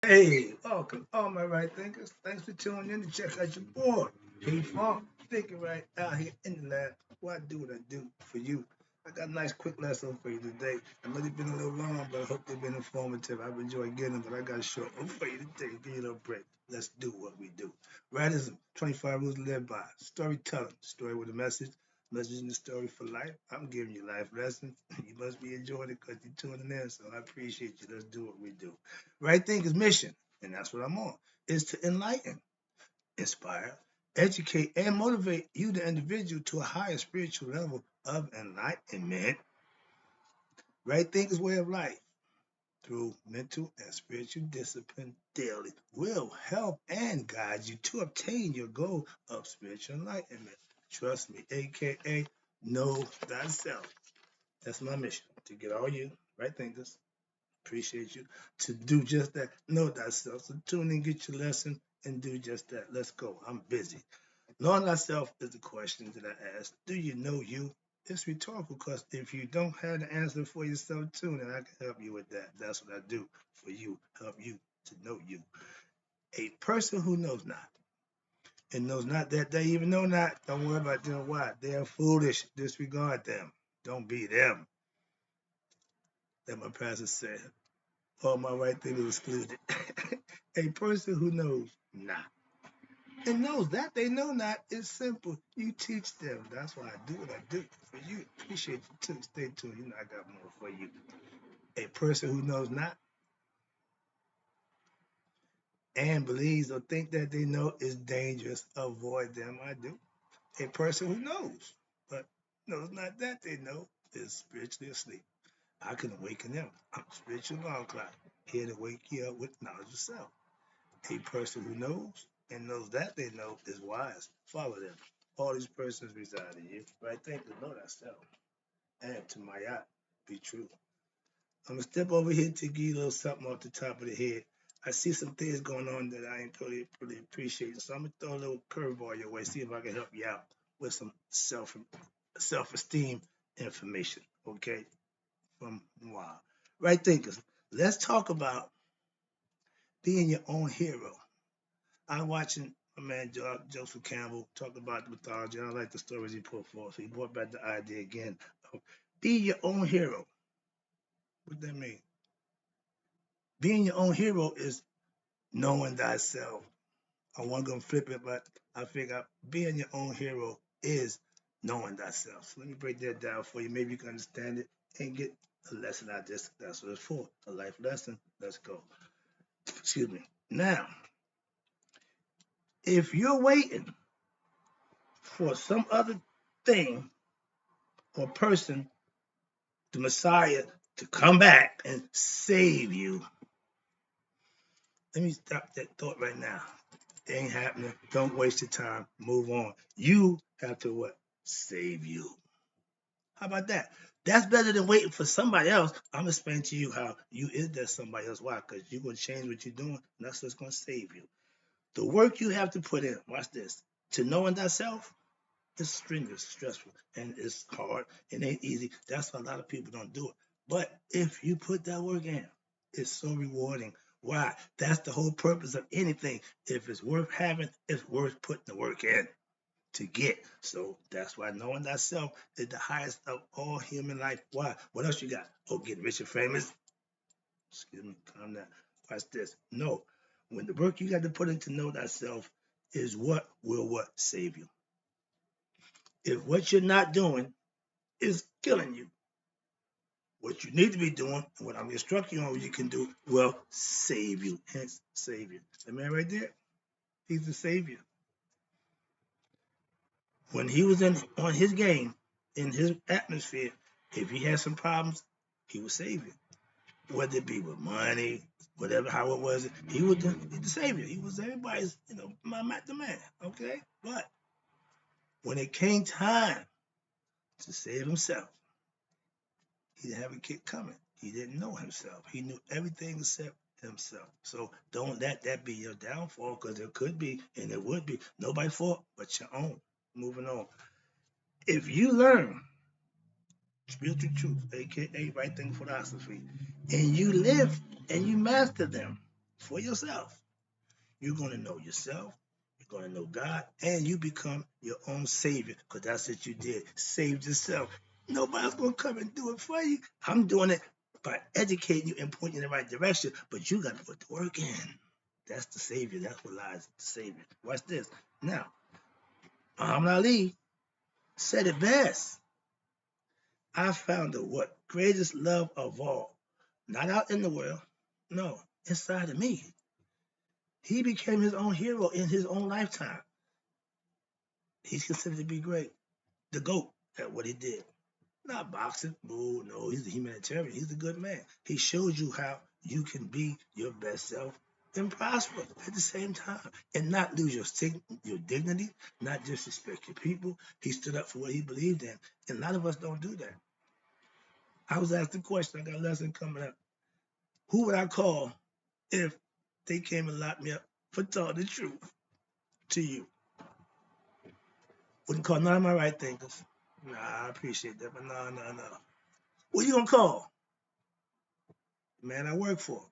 Hey, welcome, all my right thinkers. Thanks for tuning in to check out your boy, K-Funk, thinking right out here in the lab. What I do, what I do for you. I got a nice quick lesson for you today. I know they've been a little long, but I hope they've been informative. I've enjoyed getting them, but I got a short one for you today. Give you a little break. Let's do what we do. Radism, 25 rules to live by. Storytelling, story with a message in the story for life. I'm giving you life lessons. You must be enjoying it because you're tuning in, so I appreciate you. Let's do what we do. Right Thinkers mission, and that's what I'm on, is to enlighten, inspire, educate, and motivate you, the individual, to a higher spiritual level of enlightenment. Right Thinkers way of life through mental and spiritual discipline daily will help and guide you to obtain your goal of spiritual enlightenment. Trust me, aka know thyself. That's my mission, to get all you right thinkers, appreciate you, to do just that. Know thyself. So tune in, get your lesson, and do just that. Let's go. I'm busy. Knowing thyself is the question that I asked. Do you know you? It's rhetorical because if you don't have the answer for yourself, tune in. I can help you with that. That's what I do for you. Help you to know you. A person who knows not and knows not that they even know not, don't worry about them. Why? They are foolish. Disregard them. Don't be them. That my pastor said. All my right thing is excluded. A person who knows not and knows that they know not is simple. You teach them. That's why I do what I do for you. Appreciate you too. Stay tuned. You know I got more for you. A person who knows not and believes or think that they know is dangerous. Avoid them. I do. A person who knows but knows not that they know is spiritually asleep. I can awaken them. I'm a spiritual alarm clock here to wake you up with knowledge of self. A person who knows and knows that they know is wise. Follow them. All these persons reside in you. Right? Think to know thyself. And to my yacht, be true. I'm gonna step over here to give you a little something off the top of the head. I see some things going on that I ain't really appreciating. So I'm gonna throw a little curveball your way, see if I can help you out with some self-esteem information. Okay? From wow. Right thinkers. Let's talk about being your own hero. I'm watching my man Joseph Campbell talk about the mythology. I like the stories he put forth. So he brought back the idea again of be your own hero. What that mean? Being your own hero is knowing thyself. I wasn't gonna flip it, but I figure being your own hero is knowing thyself. So let me break that down for you. Maybe you can understand it and get a lesson out of this. That's what it's for. A life lesson. Let's go. Excuse me. Now, if you're waiting for some other thing or person, the Messiah, to come back and save you. Let me stop that thought right now. It ain't happening. Don't waste your time. Move on. You have to what? Save you. How about that? That's better than waiting for somebody else. I'm gonna explain to you how you is that somebody else. Why? Because you're gonna change what you're doing, and that's what's gonna save you. The work you have to put in, watch this, to knowing thyself, it's strenuous, stressful, and it's hard. It ain't easy. That's why a lot of people don't do it. But if you put that work in, it's so rewarding. Why? That's the whole purpose of anything. If it's worth having, it's worth putting the work in to get. So that's why knowing thyself is the highest of all human life. Why? What else you got? Oh, get rich and famous? Excuse me, calm down. Watch this. No. When the work you got to put in to know thyself is what will what save you. If what you're not doing is killing you, what you need to be doing, and what I'm instructing you on what you can do, will save you. Hence, Savior. The man right there, he's the Savior. When he was on his game, in his atmosphere, if he had some problems, he would save you. Whether it be with money, whatever, how it was, he was the Savior. He was everybody's, the man, okay? But when it came time to save himself, he didn't have a kid coming. He didn't know himself. He knew everything except himself. So don't let that be your downfall, because it could be, and it would be, nobody's fault but your own. Moving on. If you learn spiritual truth, aka right thing philosophy, and you live and you master them, for yourself. You're going to know yourself. You're going to know God, and you become your own savior, because that's what you did. Saved yourself. Nobody's going to come and do it for you. I'm doing it by educating you and pointing you in the right direction, but you got to put the work in. That's the savior. That's what lies the savior. Watch this. Now, Muhammad Ali said it best. I found the what greatest love of all, not out in the world, no, inside of me. He became his own hero in his own lifetime. He's considered to be great, the GOAT at what he did. Not boxing, no, he's a humanitarian. He's a good man. He shows you how you can be your best self and prosper at the same time and not lose your dignity, not disrespect your people. He stood up for what he believed in. And a lot of us don't do that. I was asked a question. I got a lesson coming up. Who would I call if they came and locked me up for telling the truth to you? Wouldn't call none of my right thinkers. Nah, I appreciate that, but no. What you gonna call? The man I work for.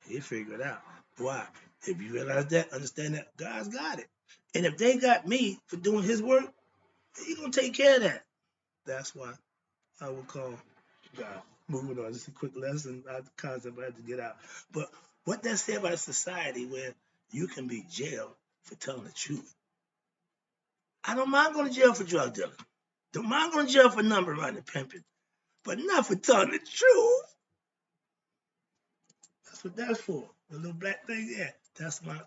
He figured it out. Why? If you realize that, understand that, God's got it. And if they got me for doing his work, he gonna take care of that. That's why I would call God. Moving on, just a quick lesson, not the concept I had to get out. But what that say about a society where you can be jailed for telling the truth? I don't mind going to jail for drug dealing. Don't mind going to jail for number running and pimping, but not for telling the truth. That's what that's for. The little black thing, yeah. That's my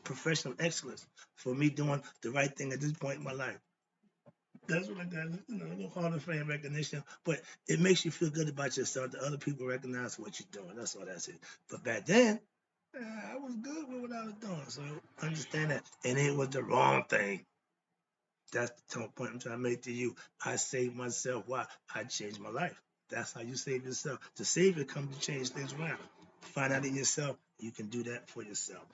professional excellence for me doing the right thing at this point in my life. That's what I got, a little Hall of Fame recognition, but it makes you feel good about yourself that other people recognize what you're doing. That's all that's it. But back then, I was good with what I was doing, so understand that. And it was the wrong thing. That's the point I'm trying to make to you. I saved myself. Why? I changed my life. That's how you save yourself. The Savior comes to change things around. Find out in yourself, you can do that for yourself.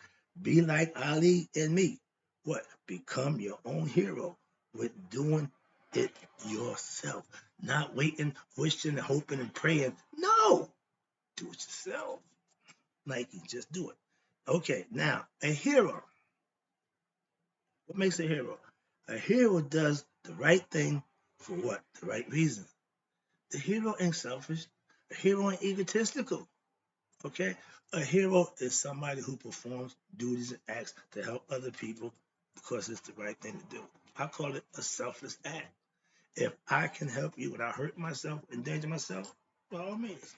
Be like Ali and me. What? Become your own hero with doing it yourself. Not waiting, wishing, hoping, and praying. No! Do it yourself. Nike, just do it. Okay, now, a hero. What makes a hero? A hero does the right thing for what? The right reason. The hero ain't selfish. A hero ain't egotistical. Okay? A hero is somebody who performs duties and acts to help other people because it's the right thing to do. I call it a selfless act. If I can help you without hurting myself, endanger myself, by all means.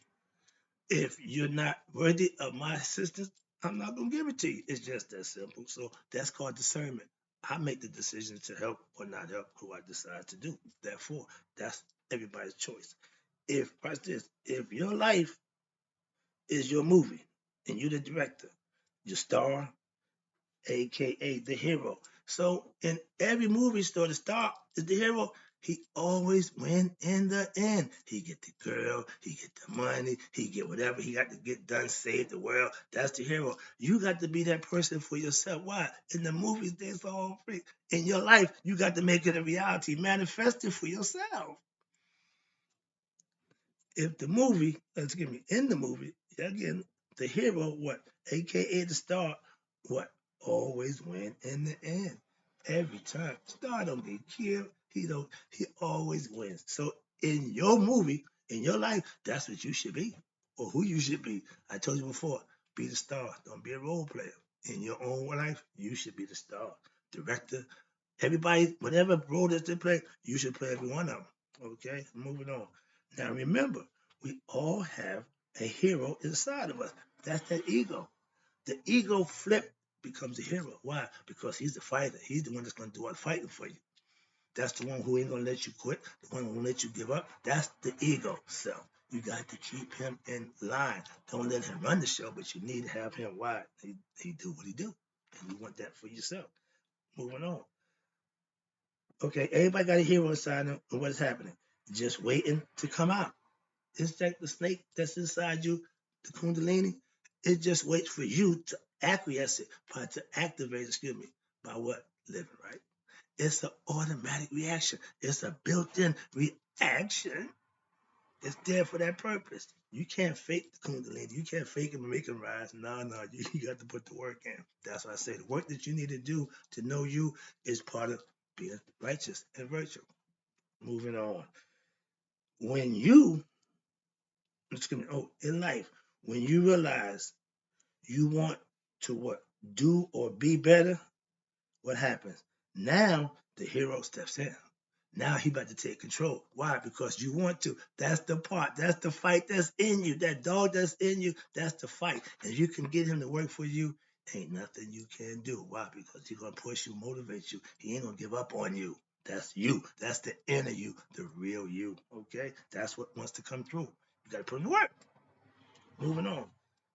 If you're not worthy of my assistance, I'm not going to give it to you. It's just that simple. So that's called discernment. I make the decision to help or not help who I decide to do. Therefore, that's everybody's choice. Watch this, if your life is your movie and you're the director, your star, aka the hero. So in every movie story, the star is the hero. He always win in the end. He get the girl, he get the money, he get whatever he got to get done, save the world. That's the hero. You got to be that person for yourself. Why? In the movies, they're all free. In your life, you got to make it a reality. Manifest it for yourself. If the movie, in the movie, again, the hero, what, aka the star, what, always win in the end. Every time. Star don't get killed. He always wins. So in your movie, in your life, that's what you should be. Or who you should be. I told you before, be the star. Don't be a role player. In your own life, you should be the star. Director, everybody, whatever role that they play, you should play every one of them. Okay, moving on. Now remember, we all have a hero inside of us. That's that ego. The ego flip becomes a hero. Why? Because he's the fighter. He's the one that's going to do all the fighting for you. That's the one who ain't going to let you quit, the one who won't let you give up. That's the ego self. You got to keep him in line. Don't let him run the show, but you need to have him wide. He do what he do, and you want that for yourself. Moving on. Okay, everybody got a hero inside them, and what is happening? Just waiting to come out. It's like the snake that's inside you, the kundalini. It just waits for you to acquiesce it, to activate, by what? Living, right? It's an automatic reaction. It's a built-in reaction. It's there for that purpose. You can't fake the Kundalini. You can't fake him and make him rise. No, no, you got to put the work in. That's why I say the work that you need to do to know you is part of being righteous and virtual. Moving on. When you, in life, when you realize you want to what? Do or be better, what happens? Now the hero steps in. Now he about to take control. Why? Because you want to. That's the part. That's the fight that's in you. That dog that's in you, that's the fight. And you can get him to work for you, ain't nothing you can do. Why? Because he's gonna push you, motivate you. He ain't gonna give up on you. That's you. That's the inner you, the real you. Okay? That's what wants to come through. You gotta put in the work. Moving on.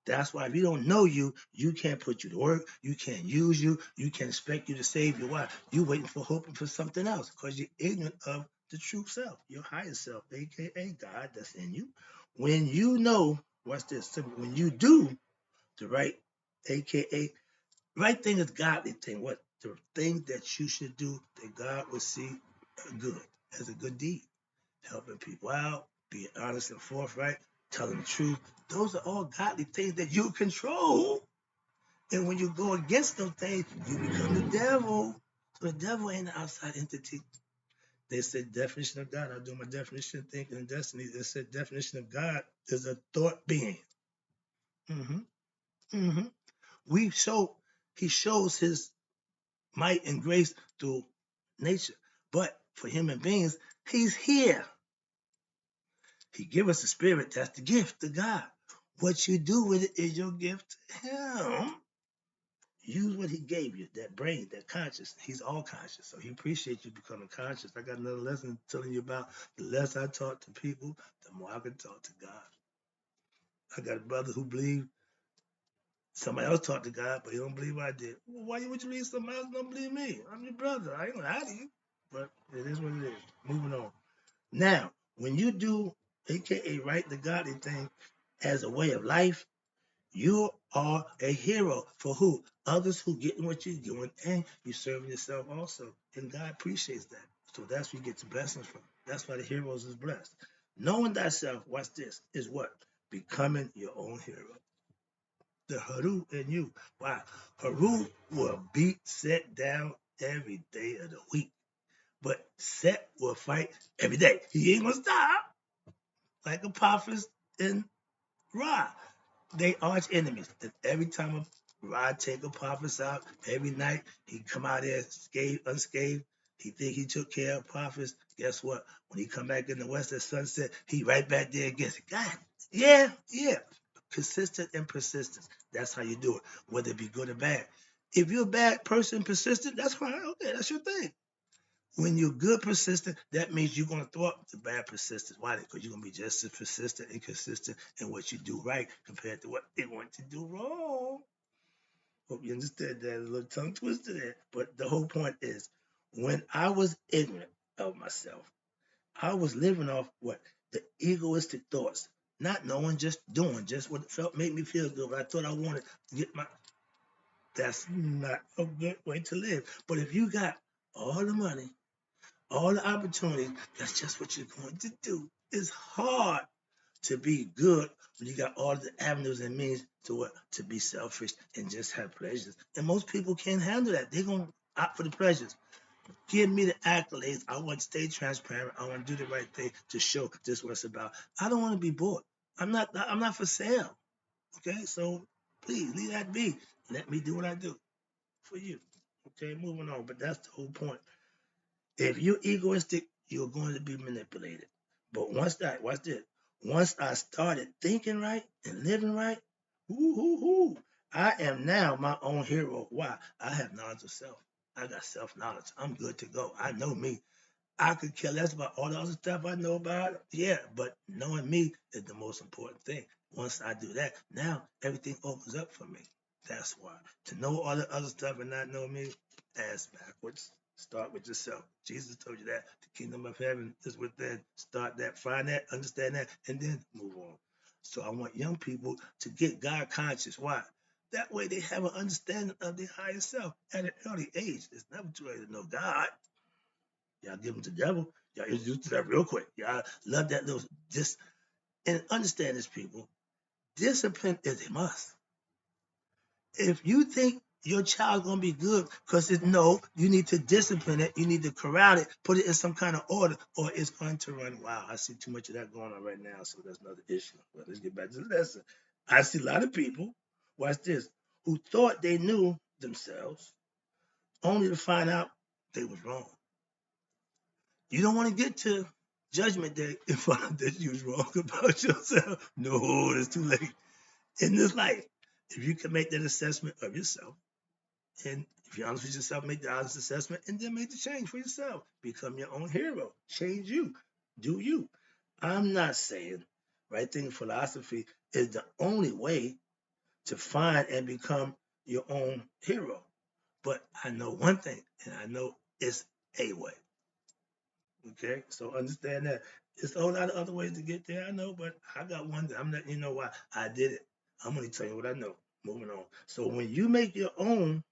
That's why if you don't know you, you can't put you to work. You can't use you. You can't expect you to save your wife. You waiting for hoping for something else because you're ignorant of the true self, your higher self, aka God that's in you. When you know, what's this? When you do the right, aka right thing is godly thing. What the thing that you should do that God will see good as a good deed, helping people out, being honest and forthright, telling the truth. Those are all godly things that you control. And when you go against those things, you become the devil. So the devil ain't an outside entity. They said definition of God. I do my definition of thinking and destiny. They said definition of God is a thought being. hmm hmm We show he shows his might and grace through nature. But for human beings, he's here. He give us a spirit. That's the gift to God. What you do with it is your gift to him. Use what he gave you, that brain, that conscious. He's all conscious. So he appreciates you becoming conscious. I got another lesson telling you about the less I talk to people, the more I can talk to God. I got a brother who believes somebody else talked to God, but he don't believe I did. Well, why would you believe somebody else don't believe me? I'm your brother. I ain't gonna lie to you. But it is what it is. Moving on. Now, when you do, aka right the godly thing as a way of life, you are a hero for who? Others who getting what you're doing, and you serving yourself also. And God appreciates that. So that's where you get the blessings from. That's why the heroes is blessed. Knowing thyself, watch this, is what? Becoming your own hero. The Haru in you. Why? Haru will beat Set down every day of the week. But Set will fight every day. He ain't gonna stop. Like Apophis and Ra. They arch enemies. And every time Rod take Apophis out, every night he come out there unscathed. He think he took care of Apophis. Guess what? When he come back in the west at sunset, he right back there against it. God, yeah, yeah. Consistent and persistence. That's how you do it, whether it be good or bad. If you're a bad person, persistent, that's fine. Okay, that's your thing. When you're good persistent, that means you're going to throw up the bad persistence. Why? Because you're going to be just as persistent and consistent in what you do right compared to what they want to do wrong. Hope you understand that. A little tongue twister there. But the whole point is, when I was ignorant of myself, I was living off what? The egoistic thoughts. Not knowing, just doing, just what felt made me feel good. But I thought I wanted to get my. That's not a good way to live. But if you got all the money, all the opportunities, that's just what you're going to do. It's hard to be good when you got all the avenues and means to what? To be selfish and just have pleasures. And most people can't handle that. They're going to opt for the pleasures. Give me the accolades. I want to stay transparent. I want to do the right thing to show this what it's about. I don't want to be bought. I'm not for sale. Okay, so please leave that be. Let me do what I do for you. Okay, moving on. But that's the whole point. If you're egoistic, you're going to be manipulated. But watch this. Once I started thinking right and living right, I am now my own hero. Why? I have knowledge of self. I got self-knowledge. I'm good to go. I know me. I could care less about all the other stuff I know about. Yeah, but knowing me is the most important thing. Once I do that, now everything opens up for me. That's why. To know all the other stuff and not know me, ass backwards. Start with yourself. Jesus told you that. The kingdom of heaven is within. Start that, find that, understand that, and then move on. So I want young people to get God conscious. Why? That way they have an understanding of their higher self at an early age. It's never too early to know God. Y'all give them to the devil. Y'all introduce to that real quick. Y'all love that little just And understand this, people. Discipline is a must. If you think your child's gonna be good, because no, you need to discipline it, you need to corral it, put it in some kind of order, or it's going to run wild. I see too much of that going on right now, so that's another issue. But let's get back to the lesson. I see a lot of people, watch this, who thought they knew themselves, only to find out they was wrong. You don't want to get to judgment day and find out that you was wrong about yourself. No, it's too late. In this life, if you can make that assessment of yourself, and if you're honest with yourself, make the honest assessment and then make the change for yourself. Become your own hero. Change you. Do you. I'm not saying right thinking philosophy is the only way to find and become your own hero. But I know one thing, and I know it's a way. Okay? So understand that. There's a whole lot of other ways to get there, I know, but I got one that I'm letting you know why I did it. I'm only telling you what I know. Moving on. So when you make your own,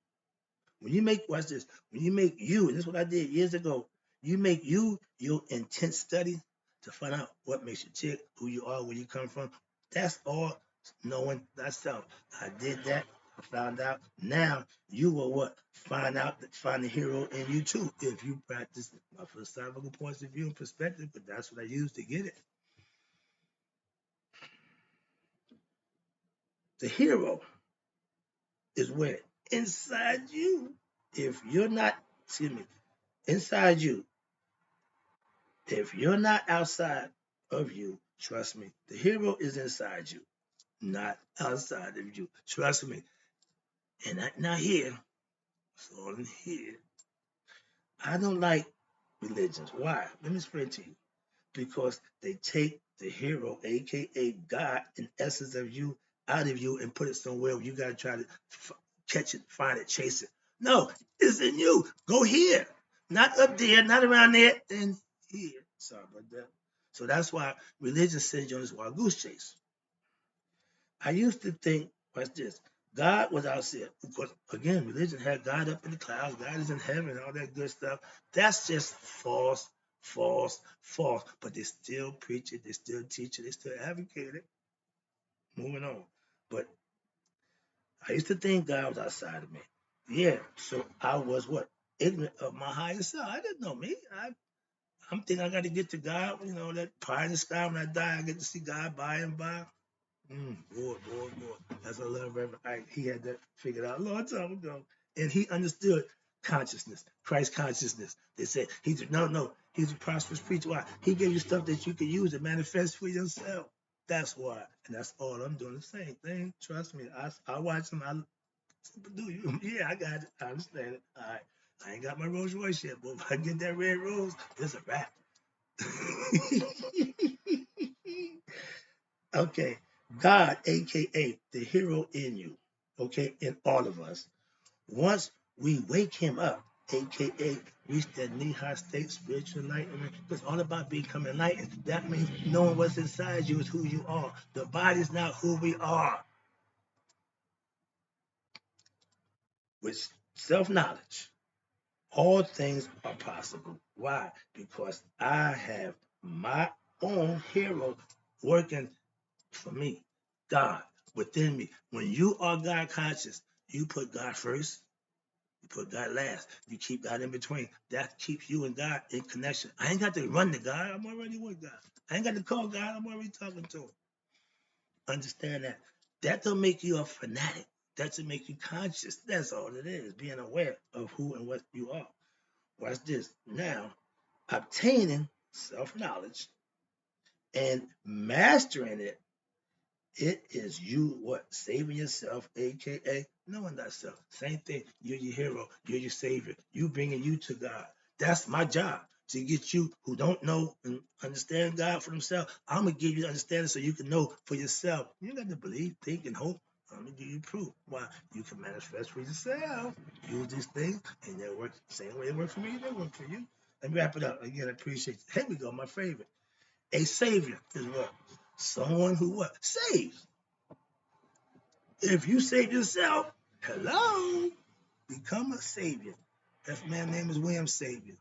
when you make, watch this, when you make you, and this is what I did years ago, you make you your intense study to find out what makes you tick, who you are, where you come from. That's all knowing thyself. I did that. I found out. Now you will what? Find the hero in you too. If you practice my philosophical points of view and perspective, but that's what I use to get it. The hero is where? Inside you. If you're not, excuse me, inside you, if you're not outside of you, trust me, the hero is inside you, not outside of you. Trust me. And now here, it's all in here. I don't like religions. Why? Let me explain to you. Because they take the hero, aka God, in essence of you, out of you, and put it somewhere where you gotta try to catch it, find it, chase it. No, it's in you. Go here, not up there, not around there, and here. Sorry about that. So that's why religion sends you on this wild goose chase. I used to think, watch this, God was out there. Because again, religion had God up in the clouds, God is in heaven, all that good stuff. That's just false, false, false. But they still preach it, they still teach it, they still advocate it. Moving on. But I used to think God was outside of me. Yeah, so I was what? Ignorant of my higher self. I didn't know me. I'm thinking I got to get to God, that pie in the sky when I die, I get to see God by and by. Boy. That's a little Reverend Ike. He had that figured out a long time ago. And he understood consciousness, Christ consciousness. They said, he's a prosperous preacher. Why? He gave you stuff that you can use to manifest for yourself. That's why. And that's all I'm doing. The same thing. Trust me. I watch him. Do you? Yeah, I got it. I understand it. All right. I ain't got my Rolls Royce yet, but if I get that red rose, it's a wrap. Okay, God, aka the hero in you, okay, in all of us. Once we wake him up, aka reach that knee-high state, spiritual enlightenment, it's all about becoming enlightened. That means knowing what's inside you is who you are. The body's not who we are. With self-knowledge, all things are possible. Why? Because I have my own hero working for me, God within me. When you are God conscious, you put God first, you put God last, you keep God in between. That keeps you and God in connection. I ain't got to run to God, I'm already with God. I ain't got to call God, I'm already talking to him. Understand that. That don't make you a fanatic. That will make you conscious. That's all it is, being aware of who and what you are. Watch this. Now, obtaining self-knowledge and mastering it. It is you what? Saving yourself, aka knowing thyself. Same thing. You're your hero. You're your savior. You bringing you to God. That's my job. To get you who don't know and understand God for themselves. I'm gonna give you the understanding so you can know for yourself. You got to believe, think, and hope. I'm gonna give you proof. Why? You can manifest for yourself. Use these things, and they work the same way they work for me, they work for you. Let me wrap it up. Again, I appreciate it. Here we go, my favorite. A savior is what? Someone who what? Saves. If you save yourself, hello, become a savior. That man's name is William Savior.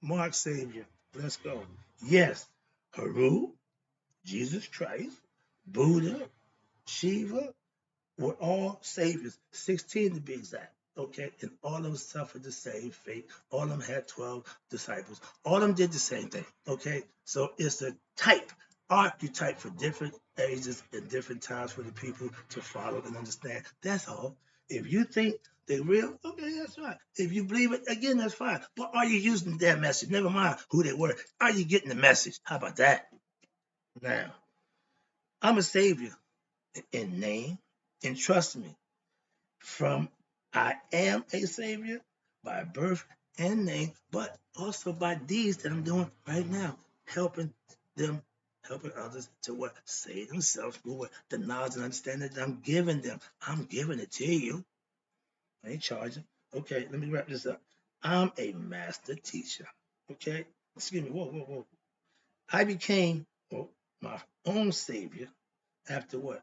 Mark Savior. Let's go. Yes, Haru, Jesus Christ, Buddha, Shiva, were all saviors, 16 to be exact. Okay, and all of them suffered the same fate. All of them had 12 disciples. All of them did the same thing. Okay, so it's a type, archetype for different ages and different times for the people to follow and understand. That's all. If you think they're real, okay, that's fine. If you believe it, again, that's fine. But are you using their message? Never mind who they were. Are you getting the message? How about that? Now, I'm a savior in name, and trust me, from I am a savior by birth and name, but also by deeds that I'm doing right now, helping them, helping others to what? Save themselves through what? The knowledge and understanding that I'm giving them. I'm giving it to you. I ain't charging. Okay, let me wrap this up. I'm a master teacher. Okay? Excuse me. Whoa, whoa, whoa. I became my own savior after what?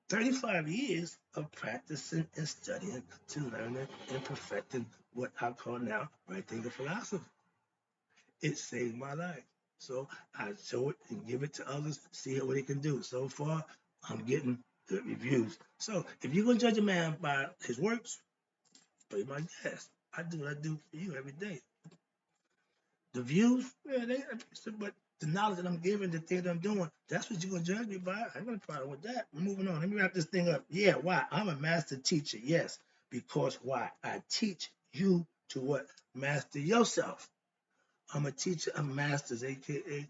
35 years of practicing and studying to learning and perfecting what I call now right thinking philosophy. It saved my life. So I show it and give it to others, see what it can do. So far, I'm getting good reviews. So if you're going to judge a man by his works, be my guest. I do what I do for you every day. The views, yeah, but the knowledge that I'm giving, the things that I'm doing, that's what you're gonna judge me by. I ain't gonna problem with that. Moving on. Let me wrap this thing up. Yeah, why? I'm a master teacher. Yes, because why? I teach you to what? Master yourself. I'm a teacher of masters, aka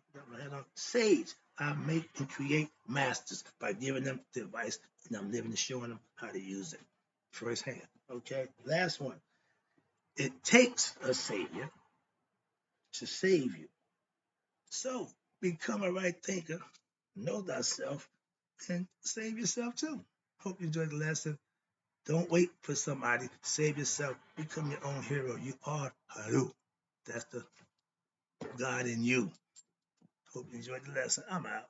sage. I make and create masters by giving them the advice, and I'm living and showing them how to use it firsthand. Okay. Last one. It takes a savior to save you. So become a right thinker, know thyself, and save yourself too. Hope you enjoyed the lesson. Don't wait for somebody. Save yourself. Become your own hero. You are Haru. That's the God in you. Hope you enjoyed the lesson. I'm out.